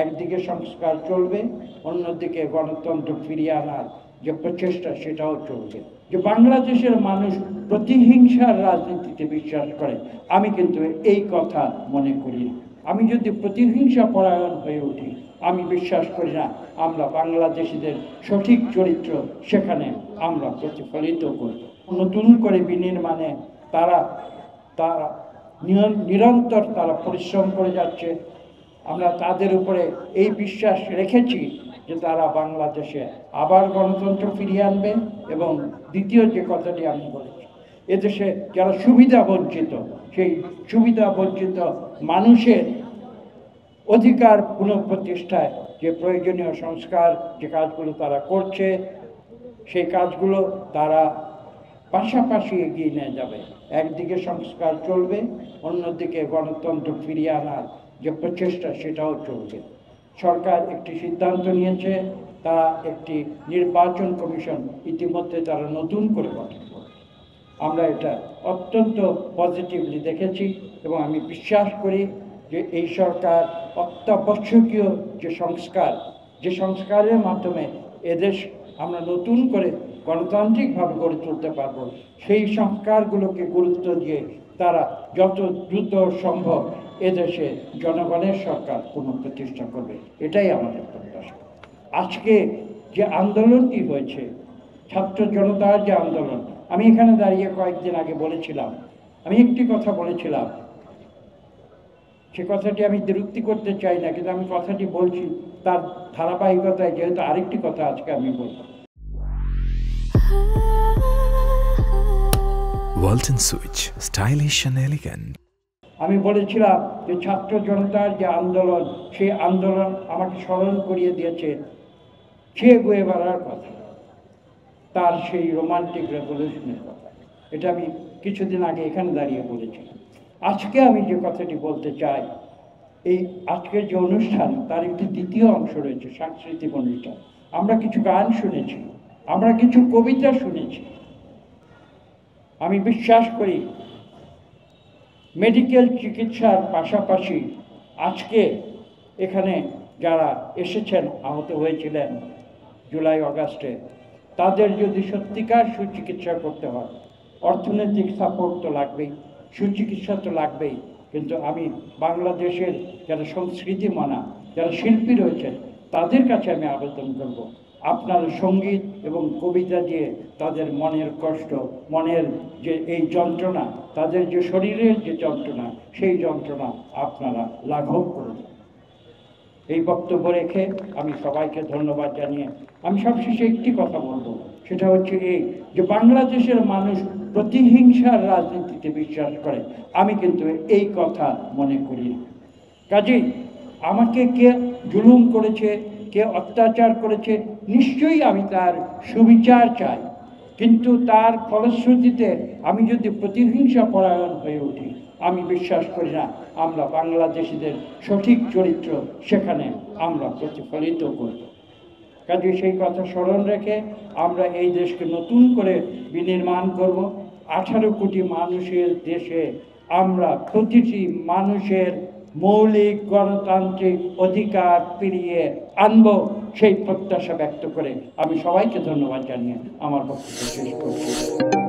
একদিকে সংস্কার চলবে, অন্যদিকে গণতন্ত্র ফিরিয়ে আনার যে প্রচেষ্টা সেটাও চলবে। যে বাংলাদেশের মানুষ প্রতিহিংসার রাজনীতিতে বিশ্বাস করে, আমি কিন্তু এই কথা মনে করি না। আমি যদি প্রতিহিংসা পরায়ণ হয়ে উঠি, আমি বিশ্বাস করি না আমরা বাংলাদেশিদের সঠিক চরিত্র সেখানে আমরা প্রতিফলিত করব। নতুন করে বিনির্মাণে তারা তারা নিরন্তর তারা পরিশ্রম করে যাচ্ছে। আমরা তাদের উপরে এই বিশ্বাস রেখেছি যে তারা বাংলাদেশে আবার গণতন্ত্র ফিরিয়ে আনবে। এবং দ্বিতীয় যে কথাটি আমি বলেছি, এদেশে যারা সুবিধা বঞ্চিত, সেই সুবিধা বঞ্চিত মানুষের অধিকার পুনঃপ্রতিষ্ঠায় যে প্রয়োজনীয় সংস্কার যে কাজগুলো তারা করছে, সেই কাজগুলো তারা পাশাপাশি এগিয়ে নিয়ে যাবে। একদিকে সংস্কার চলবে, অন্যদিকে গণতন্ত্র ফিরিয়ে আনার যে প্রচেষ্টা সেটাও চলবে। সরকার একটি সিদ্ধান্ত নিয়েছে, তারা একটি নির্বাচন কমিশন ইতিমধ্যে তারা নতুন করে গঠন করবে। আমরা এটা অত্যন্ত পজিটিভলি দেখেছি এবং আমি বিশ্বাস করি যে এই সরকার অত্যাবশ্যকীয় যে সংস্কারের মাধ্যমে এদেশ আমরা নতুন করে গণতান্ত্রিকভাবে গড়ে তুলতে পারব, সেই সংস্কারগুলোকে গুরুত্ব দিয়ে তারা যত দ্রুত সম্ভব এদেশে জনগণের সরকার পুনঃপ্রতিষ্ঠা করবে, এটাই আমাদের প্রত্যাশা। আজকে যে আন্দোলনটি হয়েছে, ছাত্র জনতার যে আন্দোলন, আমি এখানে দাঁড়িয়ে কয়েকদিন আগে বলেছিলাম, আমি একটি কথা বলেছিলাম, সে কথাটি আমি বিরক্তি করতে চাই না, কিন্তু আমি কথাটি বলছি তার ধারাবাহিকতায়, যেহেতু আরেকটি কথা আজকে আমি বলবো। Walton switch, stylish and elegant. আমি বলেছিলাম যে ছাত্র জনতার যে আন্দোলন, সেই আন্দোলন আমাকে স্মরণ করিয়ে দিয়েছে চে গুয়েভারার কথা, তার সেই রোমান্টিক রেভলিউশনের কথা। এটা আমি কিছুদিন আগে এখানে দাঁড়িয়ে বলেছিলাম। আজকে আমি যে কথাটি বলতে চাই, এই আজকের যে অনুষ্ঠান তার একটি দ্বিতীয় অংশ রয়েছে, সাংস্কৃতিক অনুষ্ঠান। আমরা কিছু গান শুনেছি, আমরা কিছু কবিতা শুনেছি। আমি বিশ্বাস করি মেডিকেল চিকিৎসার পাশাপাশি আজকে এখানে যারা এসেছেন, আহত হয়েছিলেন জুলাই অগাস্টে, তাদের যদি সত্যিকার সুচিকিৎসা করতে হয়, অর্থনৈতিক সাপোর্ট তো লাগবেই, সুচিকিৎসা তো লাগবেই। কিন্তু আমি বাংলাদেশের যারা সংস্কৃতি মানা, যারা শিল্পী রয়েছেন, তাদের কাছে আমি আবেদন করব, আপনার সঙ্গীত এবং কবিতা দিয়ে তাদের মনের কষ্ট, মনের যে এই যন্ত্রণা, তাদের যে শরীরের যে যন্ত্রণা, সেই যন্ত্রণা আপনারা লাঘব করুন। এই বক্তব্য রেখে আমি সবাইকে ধন্যবাদ জানিয়ে আমি সবশেষে একটি কথা বলবো, সেটা হচ্ছে এই যে বাংলাদেশের মানুষ প্রতিহিংসার রাজনীতিতে বিশ্বাস করে, আমি কিন্তু এই কথা মনে করি না। কাজেই আমাকে কে জুলুম করেছে, কে অত্যাচার করেছে, নিশ্চয়ই আমি তার সুবিচার চাই। কিন্তু তার ফলশ্রুতিতে আমি যদি প্রতিহিংসা পরায়ণ হয়ে উঠি, আমি বিশ্বাস করি না আমরা বাংলাদেশিদের সঠিক চরিত্র সেখানে আমরা প্রতিফলিত করব। কাজে সেই কথা স্মরণ রেখে আমরা এই দেশকে নতুন করে বিনির্মাণ করব। 18 কোটি মানুষের দেশে আমরা প্রতিটি মানুষের মৌলিক গণতান্ত্রিক অধিকার ফিরিয়ে আনব, সেই প্রত্যাশা ব্যক্ত করে আমি সবাইকে ধন্যবাদ জানিয়ে আমার বক্তব্য শেষ করছি।